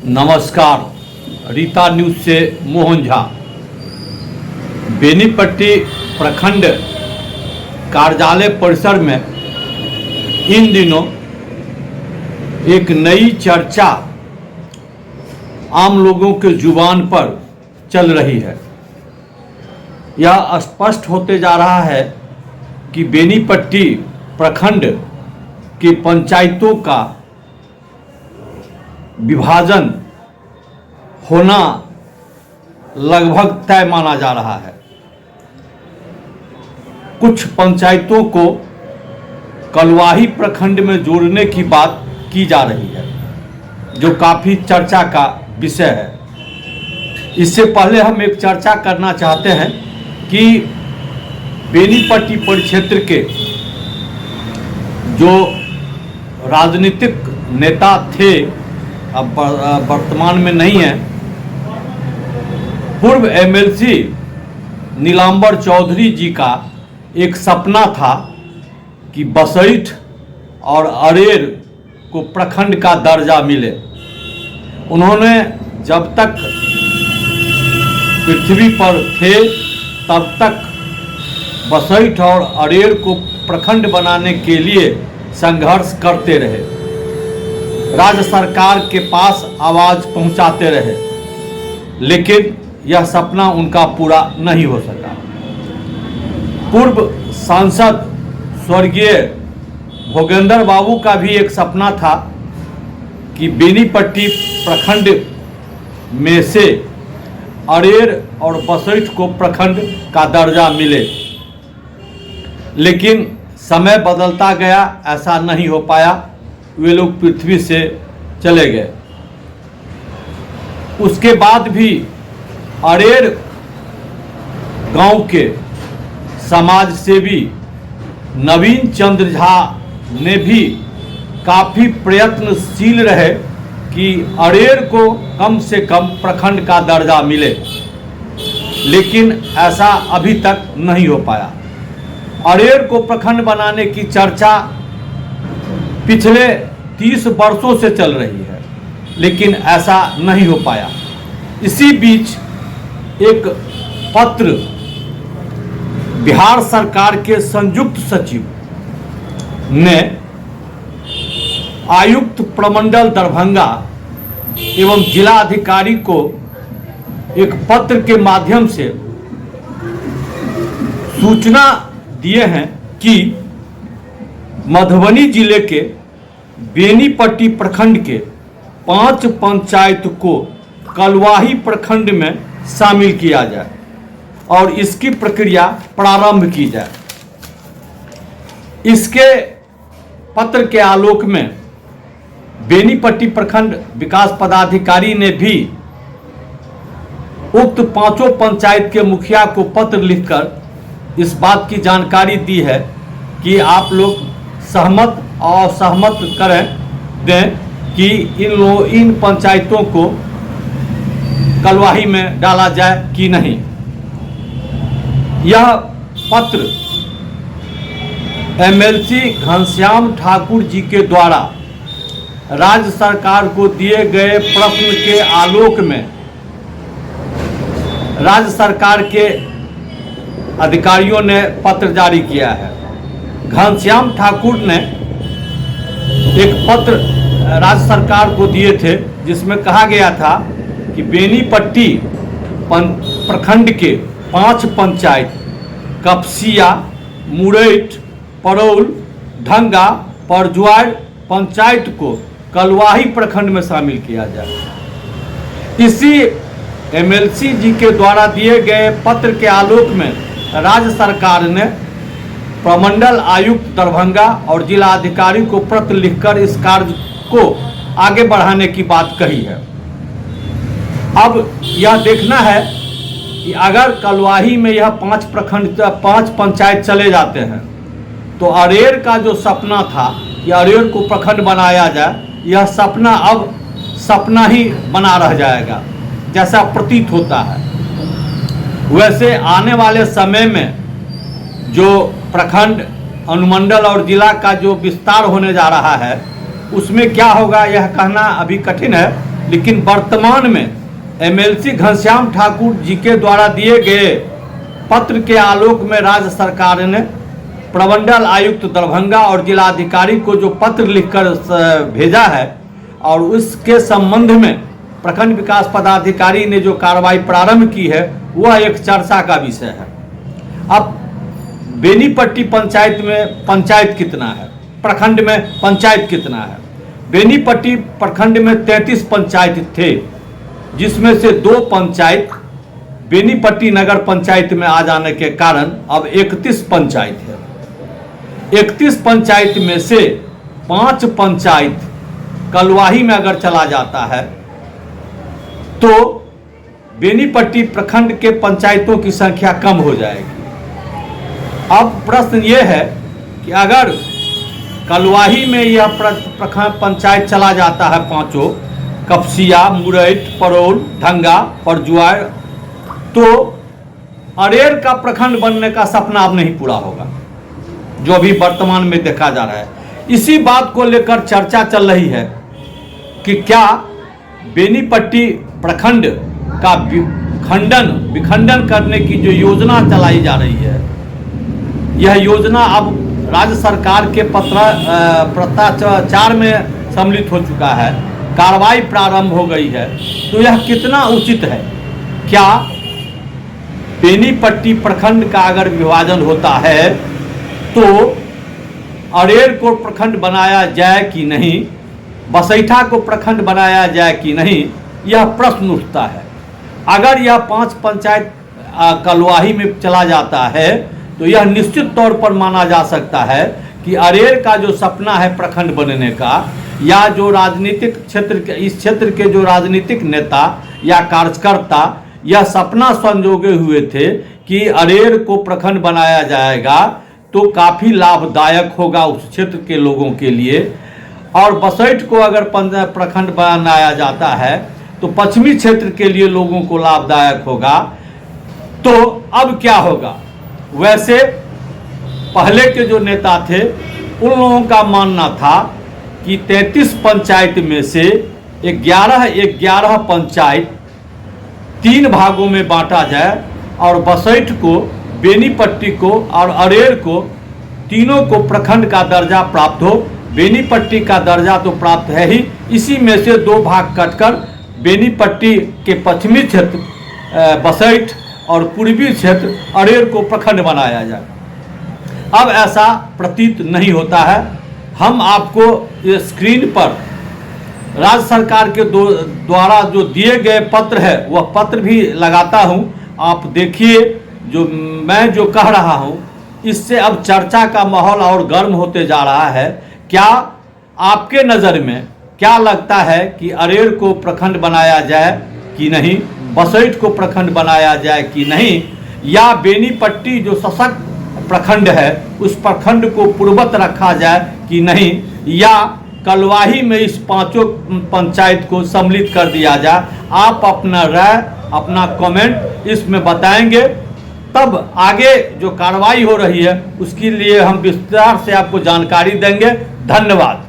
नमस्कार। रीता न्यूज़ से मोहन झा। बेनीपट्टी प्रखंड कार्यालय परिसर में इन दिनों एक नई चर्चा आम लोगों के जुबान पर चल रही है। यह स्पष्ट होते जा रहा है कि बेनीपट्टी प्रखंड की पंचायतों का विभाजन होना लगभग तय माना जा रहा है। कुछ पंचायतों को कलवाही प्रखंड में जोड़ने की बात की जा रही है, जो काफ़ी चर्चा का विषय है। इससे पहले हम एक चर्चा करना चाहते हैं कि बेनीपट्टी परिक्षेत्र के जो राजनीतिक नेता थे, अब वर्तमान में नहीं है, पूर्व एमएलसी नीलांबर चौधरी जी का एक सपना था कि बसैठ और अरेर को प्रखंड का दर्जा मिले। उन्होंने जब तक पृथ्वी पर थे तब तक बसैठ और अरेर को प्रखंड बनाने के लिए संघर्ष करते रहे, राज्य सरकार के पास आवाज़ पहुंचाते रहे, लेकिन यह सपना उनका पूरा नहीं हो सका। पूर्व सांसद स्वर्गीय भोगेंद्र बाबू का भी एक सपना था कि बेनीपट्टी प्रखंड में से अरेर और बसैठ को प्रखंड का दर्जा मिले, लेकिन समय बदलता गया, ऐसा नहीं हो पाया। वे लोग पृथ्वी से चले गए। उसके बाद भी अरेर गांव के समाज सेवी नवीन चंद्र झा ने भी काफ़ी प्रयत्नशील रहे कि अरेर को कम से कम प्रखंड का दर्जा मिले, लेकिन ऐसा अभी तक नहीं हो पाया। अरेर को प्रखंड बनाने की चर्चा पिछले 30 वर्षों से चल रही है, लेकिन ऐसा नहीं हो पाया। इसी बीच एक पत्र बिहार सरकार के संयुक्त सचिव ने आयुक्त प्रमंडल दरभंगा एवं जिला अधिकारी को एक पत्र के माध्यम से सूचना दिए हैं कि मधुबनी जिले के बेनीपट्टी प्रखंड के 5 पंचायत को कलवाही प्रखंड में शामिल किया जाए और इसकी प्रक्रिया प्रारंभ की जाए। इसके पत्र के आलोक में बेनीपट्टी प्रखंड विकास पदाधिकारी ने भी उक्त 5 पंचायत के मुखिया को पत्र लिखकर इस बात की जानकारी दी है कि आप लोग सहमत और असहमत दें कि इन पंचायतों को कलवाही में डाला जाए कि नहीं। यह पत्र एमएलसी घनश्याम ठाकुर जी के द्वारा राज्य सरकार को दिए गए प्रश्न के आलोक में राज्य सरकार के अधिकारियों ने पत्र जारी किया है। घनश्याम ठाकुर ने एक पत्र राज्य सरकार को दिए थे, जिसमें कहा गया था कि बेनीपट्टी प्रखंड के 5 पंचायत कपसिया, मुरैठ, परौल, ढंगा, परजुआर पंचायत को कलवाही प्रखंड में शामिल किया जाए। इसी एमएलसी जी के द्वारा दिए गए पत्र के आलोक में राज्य सरकार ने प्रमंडल आयुक्त दरभंगा और जिला अधिकारी को पत्र लिखकर इस कार्य को आगे बढ़ाने की बात कही है। अब यह देखना है कि अगर कलवाही में यह 5 पंचायत चले जाते हैं तो अरेर का जो सपना था कि अरेर को प्रखंड बनाया जाए, यह सपना अब सपना ही बना रह जाएगा, जैसा प्रतीत होता है। वैसे आने वाले समय में जो प्रखंड, अनुमंडल और जिला का जो विस्तार होने जा रहा है, उसमें क्या होगा यह कहना अभी कठिन है, लेकिन वर्तमान में एमएलसी घनश्याम ठाकुर जी के द्वारा दिए गए पत्र के आलोक में राज्य सरकार ने प्रमंडल आयुक्त दरभंगा और जिलाधिकारी को जो पत्र लिखकर भेजा है और उसके संबंध में प्रखंड विकास पदाधिकारी ने जो कार्रवाई प्रारंभ की है वह एक चर्चा का विषय है। अब बेनीपट्टी पंचायत में पंचायत कितना है, प्रखंड में पंचायत कितना है? बेनीपट्टी प्रखंड में 33 पंचायत थे, जिसमें से 2 पंचायत बेनीपट्टी नगर पंचायत में आ जाने के कारण अब 31 पंचायत है। 31 पंचायत में से 5 पंचायत कलवाही में अगर चला जाता है तो बेनीपट्टी प्रखंड के पंचायतों की संख्या कम हो जाएगी। अब प्रश्न ये है कि अगर कलवाही में यह प्रखंड पंचायत चला जाता है 5, कपसिया, मुरैठ, परोल, ढंगा, परजुआर, तो अरेर का प्रखंड बनने का सपना अब नहीं पूरा होगा, जो अभी वर्तमान में देखा जा रहा है। इसी बात को लेकर चर्चा चल रही है कि क्या बेनीपट्टी प्रखंड का विखंडन करने की जो योजना चलाई जा रही है, यह योजना अब राज्य सरकार के पत्राचार में सम्मिलित हो चुका है, कार्रवाई प्रारंभ हो गई है। तो यह कितना उचित है? क्या बेनीपट्टी प्रखंड का अगर विभाजन होता है तो अरेर को प्रखंड बनाया जाए कि नहीं, बसैठा को प्रखंड बनाया जाए कि नहीं, यह प्रश्न उठता है। अगर यह 5 पंचायत कलवाही में चला जाता है तो यह निश्चित तौर पर माना जा सकता है कि अरेर का जो सपना है प्रखंड बनने का, या जो राजनीतिक क्षेत्र के इस क्षेत्र के जो राजनीतिक नेता या कार्यकर्ता यह सपना संजोगे हुए थे कि अरेर को प्रखंड बनाया जाएगा तो काफ़ी लाभदायक होगा उस क्षेत्र के लोगों के लिए, और बसैठ को अगर प्रखंड बनाया जाता है तो पश्चिमी क्षेत्र के लिए लोगों को लाभदायक होगा। तो अब क्या होगा? वैसे पहले के जो नेता थे उन लोगों का मानना था कि 33 पंचायत में से 11 पंचायत 3 भागों में बांटा जाए और बसैठ को, बेनीपट्टी को और अरेर को, तीनों को प्रखंड का दर्जा प्राप्त हो। बेनीपट्टी का दर्जा तो प्राप्त है ही, इसी में से 2 भाग कटकर बेनीपट्टी के पश्चिमी क्षेत्र बसैठ और पूर्वी क्षेत्र अरेर को प्रखंड बनाया जाए। अब ऐसा प्रतीत नहीं होता है। हम आपको ये स्क्रीन पर राज्य सरकार के द्वारा जो दिए गए पत्र है वह पत्र भी लगाता हूं, आप देखिए। जो मैं जो कह रहा हूं इससे अब चर्चा का माहौल और गर्म होते जा रहा है। क्या आपके नज़र में क्या लगता है कि अरेर को प्रखंड बनाया जाए कि नहीं, बसैठ को प्रखंड बनाया जाए कि नहीं, या बेनीपट्टी जो सशक्त प्रखंड है उस प्रखंड को पूर्ववत रखा जाए कि नहीं, या कलवाही में इस 5 पंचायत को सम्मिलित कर दिया जाए? आप अपना राय, अपना कमेंट इसमें बताएंगे, तब आगे जो कार्रवाई हो रही है उसके लिए हम विस्तार से आपको जानकारी देंगे। धन्यवाद।